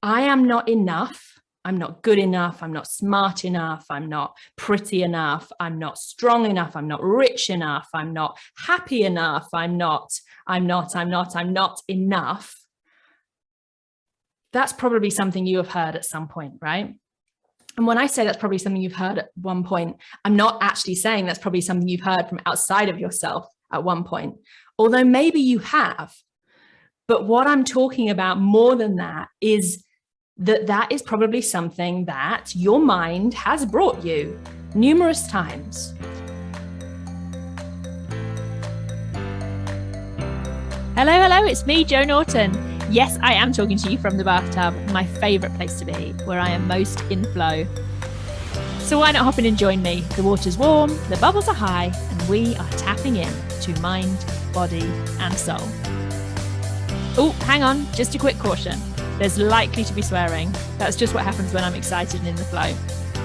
I am not enough. I'm not good enough. I'm not smart enough. I'm not pretty enough. I'm not strong enough. I'm not rich enough. I'm not happy enough. I'm not enough. That's probably something you have heard at some point, right? And when I say that's probably something you've heard at one point, I'm not actually saying that's probably something you've heard from outside of yourself at one point, although maybe you have. But what I'm talking about more than that is that is probably something that your mind has brought you numerous times. Hello, it's me, Jo Norton. Yes, I am talking to you from the bathtub, my favourite place to be, where I am most in flow. So why not hop in and join me? The water's warm, the bubbles are high, and we are tapping in to mind, body, and soul. Oh, hang on, just a quick caution. There's likely to be swearing. That's just what happens when I'm excited and in the flow.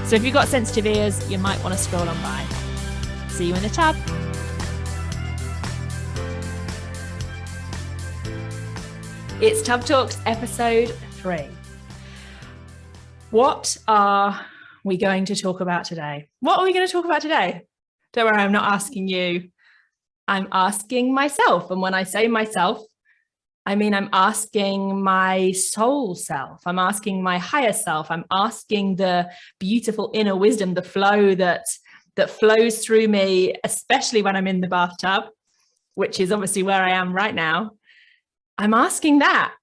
So if you've got sensitive ears, you might want to scroll on by. See you in the tub. It's Tub Talks episode 3. What are we going to talk about today? What are we going to talk about today? Don't worry, I'm not asking you. I'm asking myself. And when I say myself, I mean, I'm asking my soul self. I'm asking my higher self. I'm asking the beautiful inner wisdom, the flow that flows through me, especially when I'm in the bathtub, which is obviously where I am right now. I'm asking that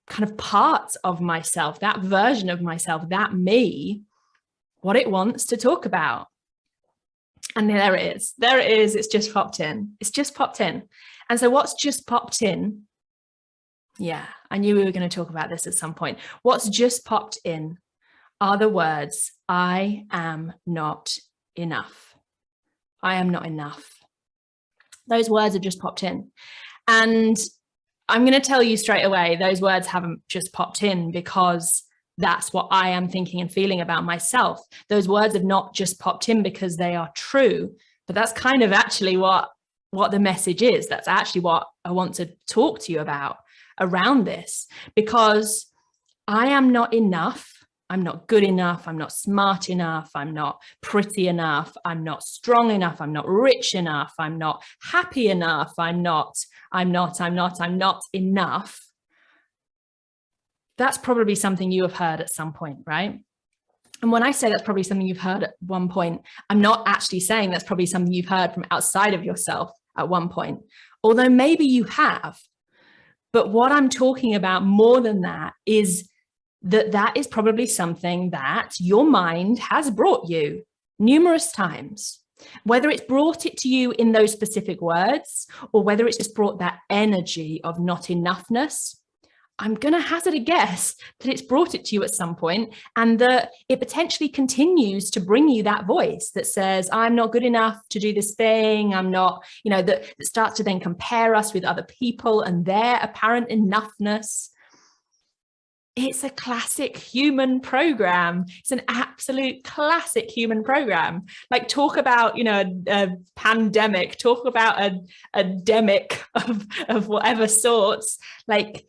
kind of part of myself, that version of myself, that me, what it wants to talk about. And there it is. There it is. It's just popped in. It's just popped in. And so what's just popped in? Yeah, I knew we were going to talk about this at some point. What's just popped in are the words, I am not enough. I am not enough. Those words have just popped in. And I'm going to tell you straight away, those words haven't just popped in because that's what I am thinking and feeling about myself. Those words have not just popped in because they are true, but that's kind of actually what the message is. That's actually what I want to talk to you about around this, because I am not enough. I'm not good enough. I'm not smart enough. I'm not pretty enough. I'm not strong enough. I'm not rich enough. I'm not happy enough. I'm not enough. That's probably something you have heard at some point, right? And when I say that's probably something you've heard at one point, I'm not actually saying that's probably something you've heard from outside of yourself at one point, although maybe you have. But what I'm talking about more than that is that is probably something that your mind has brought you numerous times, whether it's brought it to you in those specific words or whether it's just brought that energy of not enoughness. I'm going to hazard a guess that it's brought it to you at some point, and that it potentially continues to bring you that voice that says, I'm not good enough to do this thing. I'm not, that starts to then compare us with other people and their apparent enoughness. It's a classic human program. It's an absolute classic human program. Like, talk about, a pandemic, talk about a demic of whatever sorts. Like,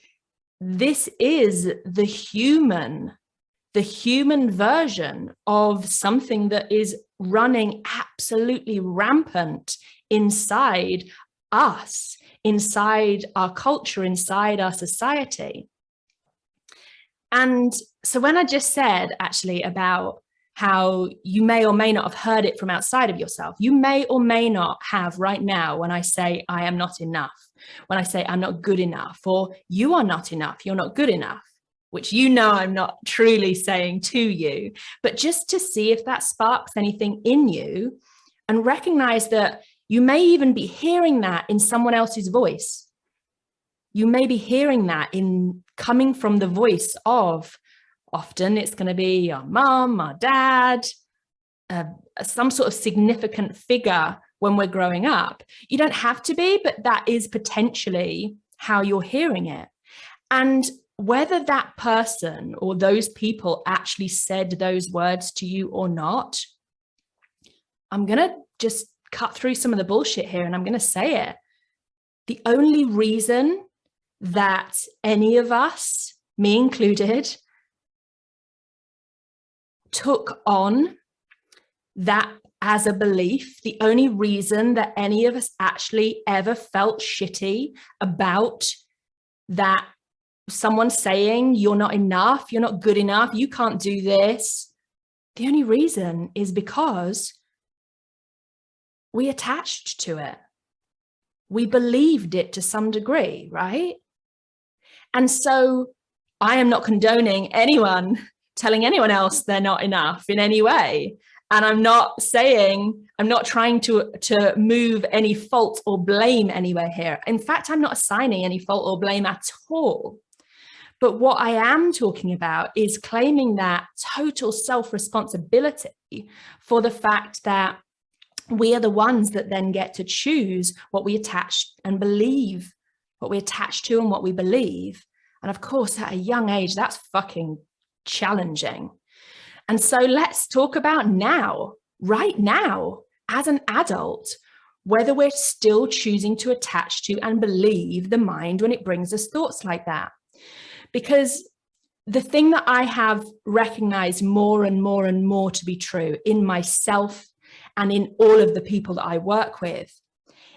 this is the human version of something that is running absolutely rampant inside us, inside our culture, inside our society. And so when I just said actually about how you may or may not have heard it from outside of yourself, you may or may not have right now when I say I am not enough, when I say I'm not good enough, or you are not enough, you're not good enough, which I'm not truly saying to you, but just to see if that sparks anything in you, and recognize that you may even be hearing that in someone else's voice. You may be hearing that coming from the voice of, often it's going to be our mum, our dad, some sort of significant figure when we're growing up. You don't have to be, but that is potentially how you're hearing it. And whether that person or those people actually said those words to you or not, I'm going to just cut through some of the bullshit here and I'm going to say it. The only reason that any of us, me included, took on that as a belief, the only reason that any of us actually ever felt shitty about that, someone saying you're not enough, you're not good enough, you can't do this, the only reason is because we attached to it. We believed it to some degree, right? And so I am not condoning anyone telling anyone else they're not enough in any way. And I'm not trying to move any fault or blame anywhere here. In fact, I'm not assigning any fault or blame at all. But what I am talking about is claiming that total self-responsibility for the fact that we are the ones that then get to choose what we attach and believe, what we attach to and what we believe. And of course, at a young age, that's fucking challenging. And so let's talk about now, right now, as an adult, whether we're still choosing to attach to and believe the mind when it brings us thoughts like that. Because the thing that I have recognized more and more and more to be true in myself and in all of the people that I work with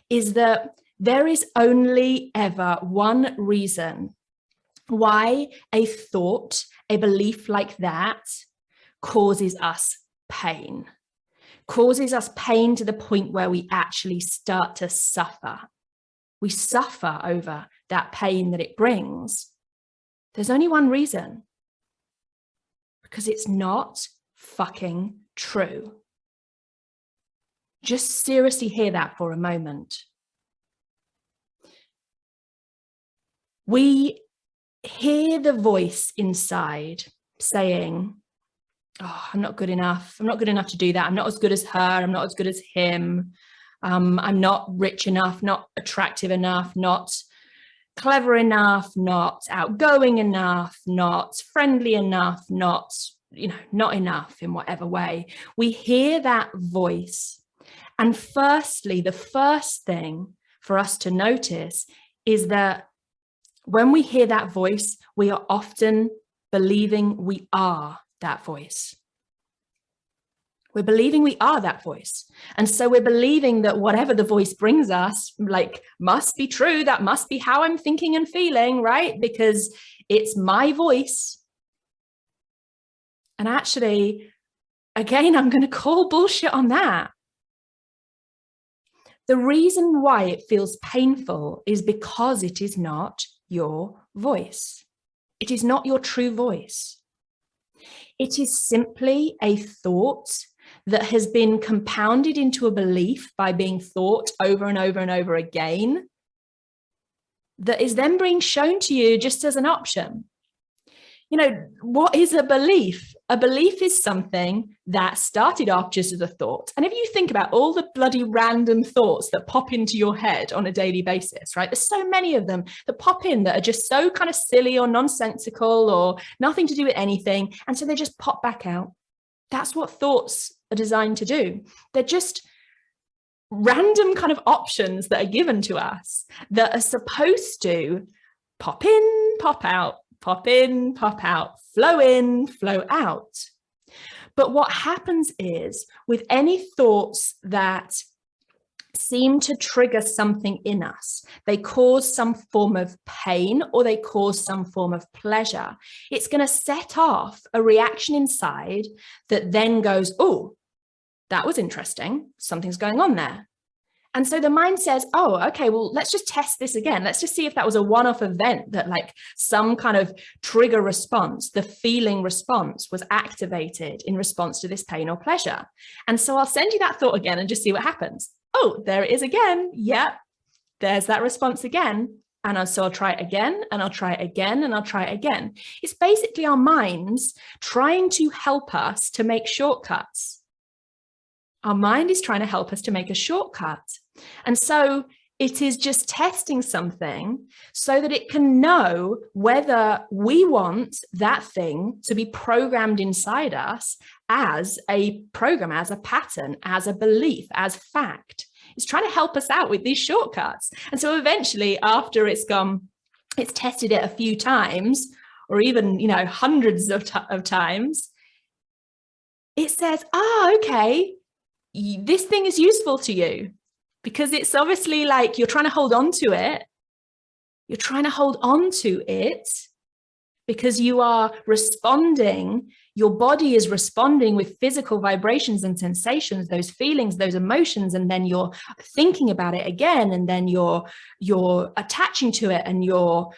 is that there is only ever one reason why a thought, a belief like that causes us pain to the point where we actually start to suffer. We suffer over that pain that it brings. There's only one reason, because it's not fucking true. Just seriously hear that for a moment. We hear the voice inside saying, oh, I'm not good enough. I'm not good enough to do that. I'm not as good as her. I'm not as good as him. I'm not rich enough, not attractive enough, not clever enough, not outgoing enough, not friendly enough, not enough in whatever way. We hear that voice. And firstly, the first thing for us to notice is that when we hear that voice, we are often believing we are that voice. We're believing we are that voice. And so we're believing that whatever the voice brings us, like, must be true. That must be how I'm thinking and feeling, right? Because it's my voice. And actually, again, I'm going to call bullshit on that. The reason why it feels painful is because it is not your voice. It is not your true voice. It is simply a thought that has been compounded into a belief by being thought over and over and over again, that is then being shown to you just as an option. You know, what is a belief? A belief is something that started off just as a thought. And if you think about all the bloody random thoughts that pop into your head on a daily basis, right? There's so many of them that pop in that are just so kind of silly or nonsensical or nothing to do with anything. And so they just pop back out. That's what thoughts are designed to do. They're just random kind of options that are given to us that are supposed to pop in, pop out, pop in, pop out, flow in, flow out. But what happens is with any thoughts that seem to trigger something in us, they cause some form of pain or they cause some form of pleasure, it's going to set off a reaction inside that then goes, oh, that was interesting. Something's going on there. And so the mind says, oh, okay, well, let's just test this again. Let's just see if that was a one-off event that, like, some kind of trigger response, the feeling response was activated in response to this pain or pleasure. And so I'll send you that thought again and just see what happens. Oh, there it is again. Yep. There's that response again. And so I'll try it again, and I'll try it again, and I'll try it again. It's basically our minds trying to help us to make shortcuts. Our mind is trying to help us to make a shortcut. And so it is just testing something so that it can know whether we want that thing to be programmed inside us as a program, as a pattern, as a belief, as fact. It's trying to help us out with these shortcuts. And so eventually, after it's tested it a few times, or even, hundreds of times, it says, okay, this thing is useful to you, because it's obviously like you're trying to hold on to it. You're trying to hold on to it because you are responding. Your body is responding with physical vibrations and sensations, those feelings, those emotions, and then you're thinking about it again, and then you're attaching to it, and you're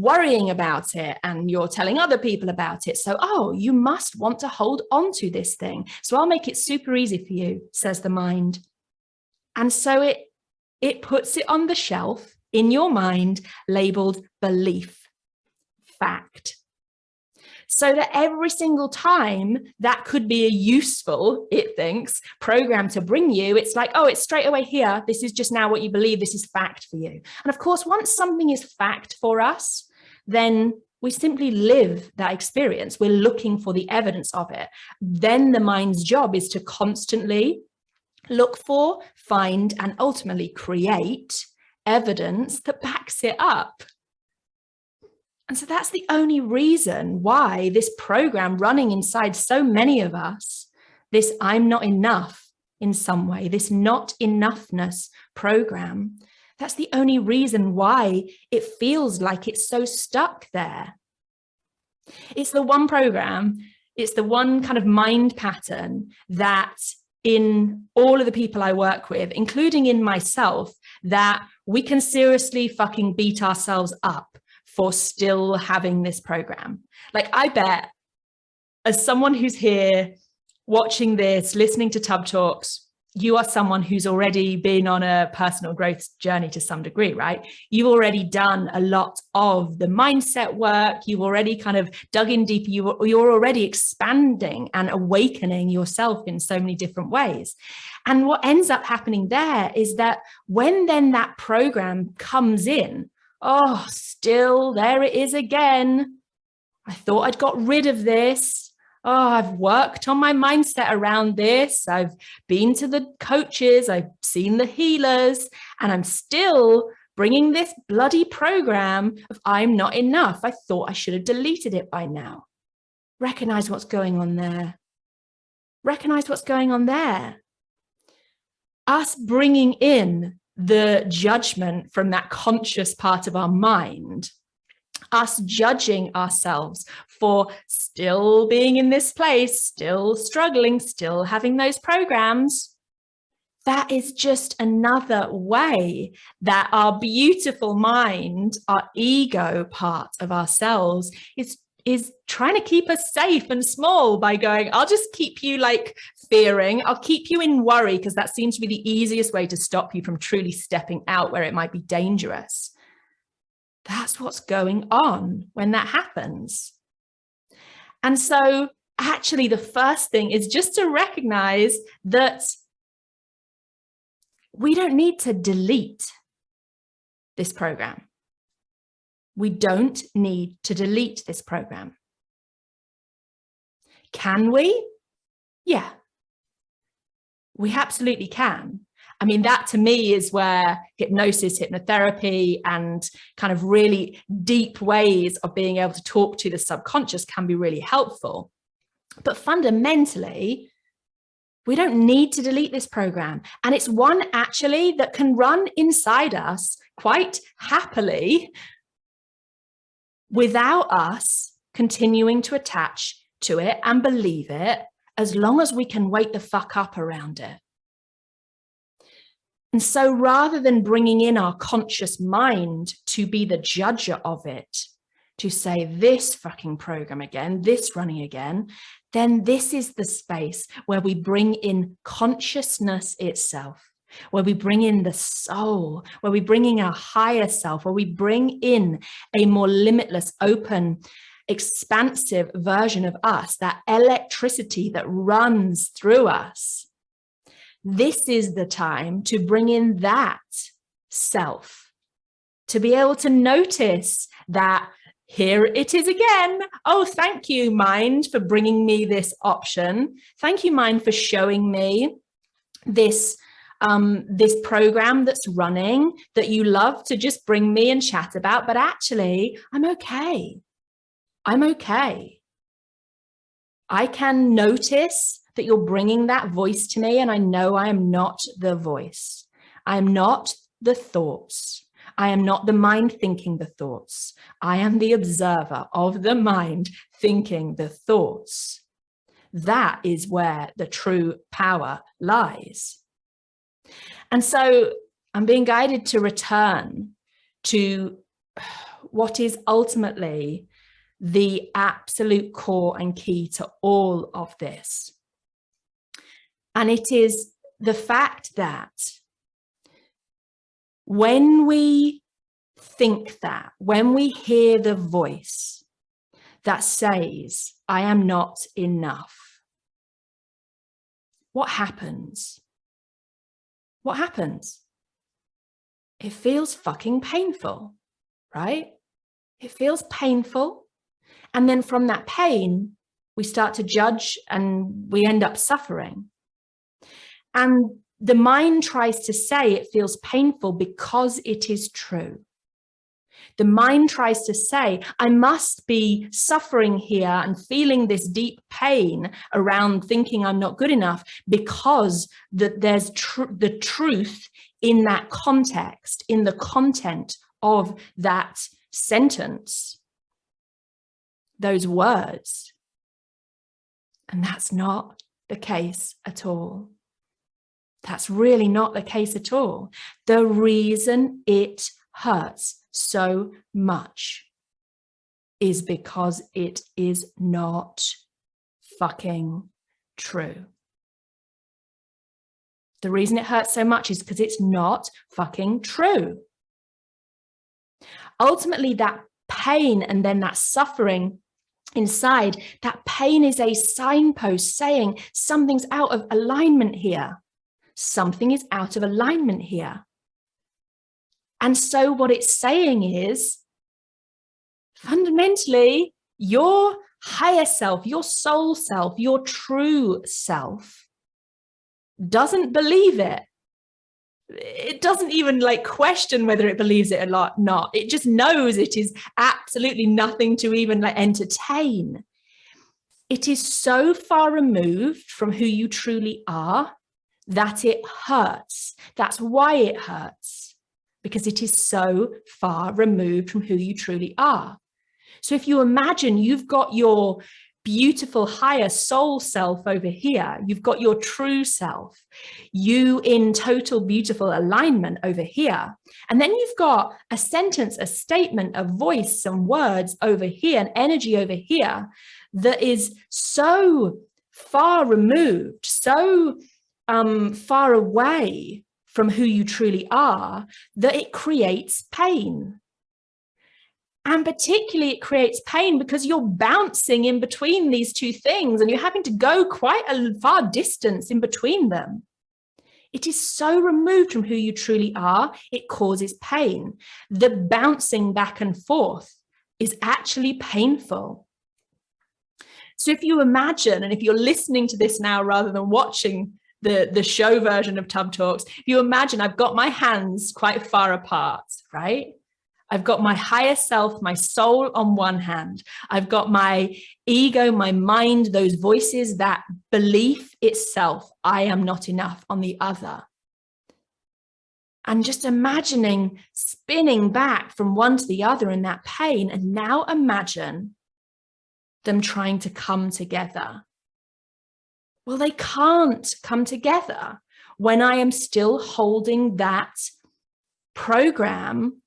worrying about it, and you're telling other people about it. So, you must want to hold on to this thing. So I'll make it super easy for you, says the mind. And so it puts it on the shelf in your mind, labeled belief, fact. So that every single time that could be a useful, it thinks, program to bring you, it's like, it's straight away here. This is just now what you believe. This is fact for you. And of course, once something is fact for us, then we simply live that experience. We're looking for the evidence of it. Then the mind's job is to constantly look for, find, and ultimately create evidence that backs it up. And so that's the only reason why this program running inside so many of us, this I'm not enough in some way, this not enoughness program, that's the only reason why it feels like it's so stuck there. It's the one program, it's the one kind of mind pattern that in all of the people I work with, including in myself, that we can seriously fucking beat ourselves up for still having this program. Like, I bet as someone who's here watching this, listening to Tub Talks, you are someone who's already been on a personal growth journey to some degree, right? You've already done a lot of the mindset work. You've already kind of dug in deep. You're already expanding and awakening yourself in so many different ways. And what ends up happening there is that when then that program comes in, still there it is again. I thought I'd got rid of this. I've worked on my mindset around this. I've been to the coaches. I've seen the healers, and I'm still bringing this bloody program of I'm not enough. I thought I should have deleted it by now. Recognize what's going on there. Recognize what's going on there. Us bringing in the judgment from that conscious part of our mind, us judging ourselves for still being in this place, still struggling, still having those programs, that is just another way that our beautiful mind, our ego part of ourselves is trying to keep us safe and small by going, I'll just keep you like fearing, I'll keep you in worry, because that seems to be the easiest way to stop you from truly stepping out where it might be dangerous. That's what's going on when that happens. And so actually the first thing is just to recognize that we don't need to delete this program. We don't need to delete this program. Can we? Yeah, we absolutely can. I mean, that to me is where hypnosis, hypnotherapy, and kind of really deep ways of being able to talk to the subconscious can be really helpful. But fundamentally, we don't need to delete this program. And it's one actually that can run inside us quite happily without us continuing to attach to it and believe it, as long as we can wake the fuck up around it. And so rather than bringing in our conscious mind to be the judger of it, to say this fucking program again, this running again, then this is the space where we bring in consciousness itself, where we bring in the soul, where we bring in our higher self, where we bring in a more limitless, open, expansive version of us, that electricity that runs through us. This is the time to bring in that self, to be able to notice that here it is again. Oh, thank you, mind, for bringing me this option. Thank you, mind, for showing me this program that's running that you love to just bring me and chat about. But actually, I'm okay. I'm okay. I can notice that you're bringing that voice to me, and I know I am not the voice. I am not the thoughts. I am not the mind thinking the thoughts. I am the observer of the mind thinking the thoughts. That is where the true power lies. And so I'm being guided to return to what is ultimately the absolute core and key to all of this. And it is the fact that when we think that, when we hear the voice that says, I am not enough, what happens? What happens? It feels fucking painful, right? It feels painful. And then from that pain, we start to judge and we end up suffering. And the mind tries to say it feels painful because it is true. The mind tries to say, I must be suffering here and feeling this deep pain around thinking I'm not good enough because there's the truth in that context, in the content of that sentence, those words. And that's not the case at all. That's really not the case at all. The reason it hurts so much is because it is not fucking true. The reason it hurts so much is because it's not fucking true. Ultimately, that pain and then that suffering inside, that pain is a signpost saying something's out of alignment here. Something is out of alignment here. And so what it's saying is, fundamentally, your higher self, your soul self, your true self doesn't believe it. It doesn't even question whether it believes it or not. It just knows it is absolutely nothing to even entertain. It is so far removed from who you truly are that it hurts. That's why it hurts, because it is so far removed from who you truly are. So if you imagine you've got your beautiful higher soul self over here, you've got your true self, you in total beautiful alignment over here, and then you've got a sentence, a statement, a voice, some words over here, an energy over here that is so far removed, so far away from who you truly are, that it creates pain. And particularly it creates pain because you're bouncing in between these two things and you're having to go quite a far distance in between them. It is so removed from who you truly are, it causes pain. The bouncing back and forth is actually painful. So if you imagine, and if you're listening to this now rather than watching the show version of Tub Talks, if you imagine I've got my hands quite far apart, right? I've got my higher self, my soul on one hand. I've got my ego, my mind, those voices, that belief itself, I am not enough, on the other. And just imagining spinning back from one to the other in that pain. And now imagine them trying to come together. Well, they can't come together when I am still holding that program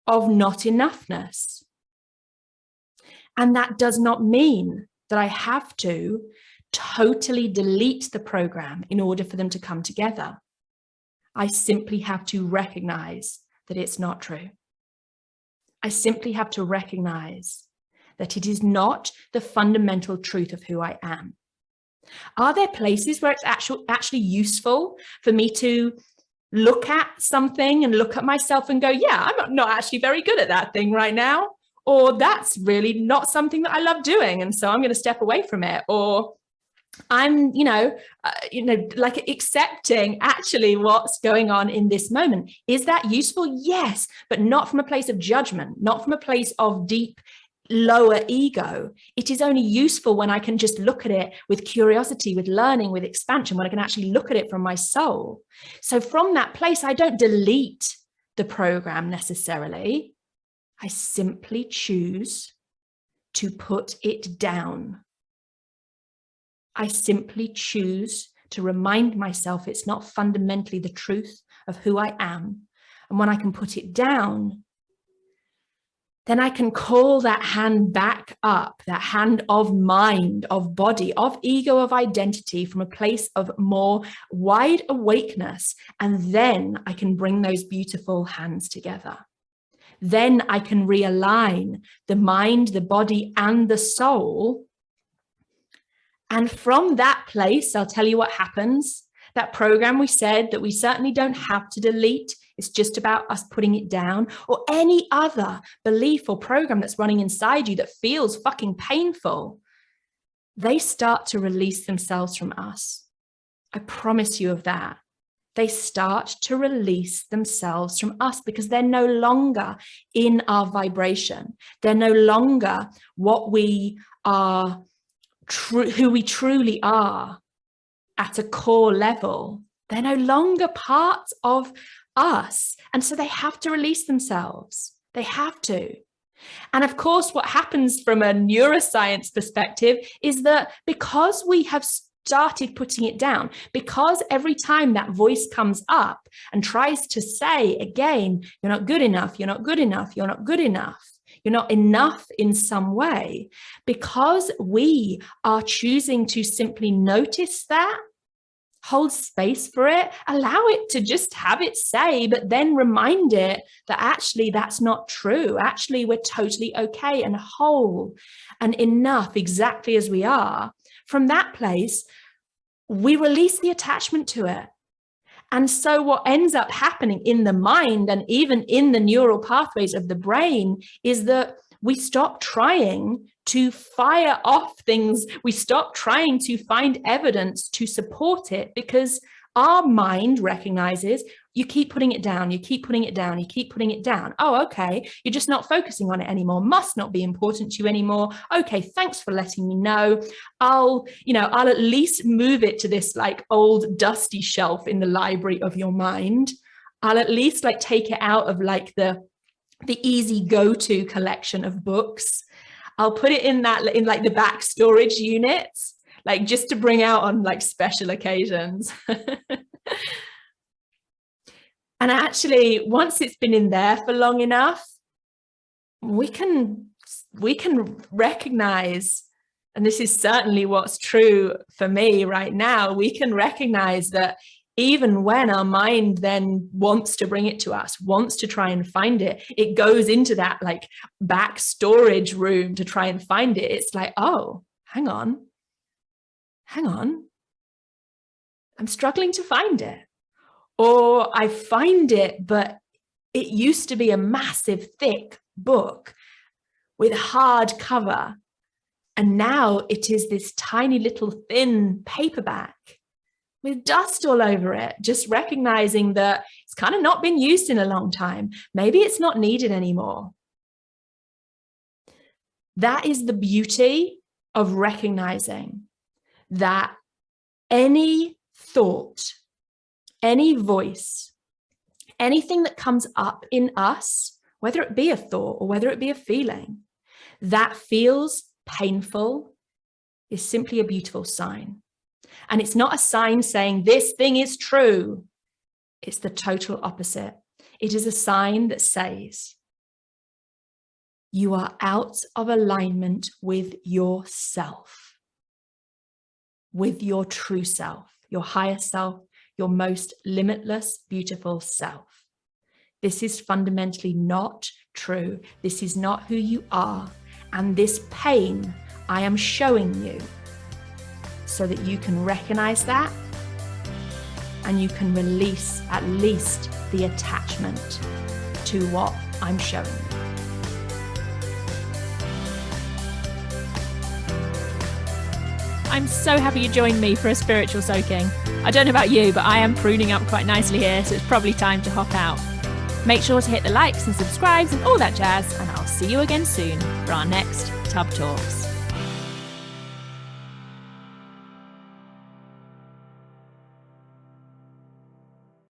of not enoughness. And that does not mean that I have to totally delete the program in order for them to come together. I simply have to recognize that it's not true. I simply have to recognize that it is not the fundamental truth of who I am. Are there places where it's actually useful for me to look at something and look at myself and go, yeah, I'm not actually very good at that thing right now, or that's really not something that I love doing, and so I'm going to step away from it, or I'm, accepting actually what's going on in this moment. Is that useful? Yes, but not from a place of judgment, not from a place of deep lower ego. It is only useful when I can just look at it with curiosity, with learning, with expansion, when I can actually look at it from my soul. So from that place, I don't delete the program necessarily. I simply choose to put it down. I simply choose to remind myself it's not fundamentally the truth of who I am. And when I can put it down, then I can call that hand back up, that hand of mind, of body, of ego, of identity, from a place of more wide awakeness. And then I can bring those beautiful hands together. Then I can realign the mind, the body, and the soul. And from that place, I'll tell you what happens. That program we said that we certainly don't have to delete. It's just about us putting it down, or any other belief or program that's running inside you that feels fucking painful. They start to release themselves from us. I promise you of that. They start to release themselves from us because they're no longer in our vibration. They're no longer what we are, who we truly are at a core level. They're no longer part of us. And so they have to release themselves. They have to. And of course, what happens from a neuroscience perspective is that because we have started putting it down, because every time that voice comes up and tries to say again, you're not good enough, you're not good enough, you're not good enough, you're not enough in some way, because we are choosing to simply notice that, hold space for it, allow it to just have it say, but then remind it that actually that's not true. Actually, we're totally okay and whole and enough exactly as we are. From that place, we release the attachment to it. And so what ends up happening in the mind and even in the neural pathways of the brain is that we stop trying to fire off things. We stop trying to find evidence to support it because our mind recognizes you keep putting it down, you keep putting it down, you keep putting it down. Oh, okay. You're just not focusing on it anymore. Must not be important to you anymore. Okay. Thanks for letting me know. I'll at least move it to this like old dusty shelf in the library of your mind. I'll at least like take it out of like the easy go-to collection of books. I'll put it in like the back storage units, like just to bring out on like special occasions. And actually, once it's been in there for long enough, we can recognize, and this is certainly what's true for me right now, we can recognize that even when our mind then wants to bring it to us, wants to try and find it, it goes into that like back storage room to try and find it. It's like, oh, hang on. I'm struggling to find it. Or I find it, but it used to be a massive, thick book with a hard cover. And now it is this tiny little thin paperback with dust all over it, just recognizing that it's kind of not been used in a long time. Maybe it's not needed anymore. That is the beauty of recognizing that any thought, any voice, anything that comes up in us, whether it be a thought or whether it be a feeling, that feels painful is simply a beautiful sign. And it's not a sign saying this thing is true. It's the total opposite. It is a sign that says you are out of alignment with yourself, with your true self, your higher self, your most limitless, beautiful self. This is fundamentally not true. This is not who you are. And this pain I am showing you so that you can recognize that and you can release at least the attachment to what I'm showing you. I'm so happy you joined me for a spiritual soaking. I don't know about you, but I am pruning up quite nicely here, so it's probably time to hop out. Make sure to hit the likes and subscribes and all that jazz, and I'll see you again soon for our next Tub Talks.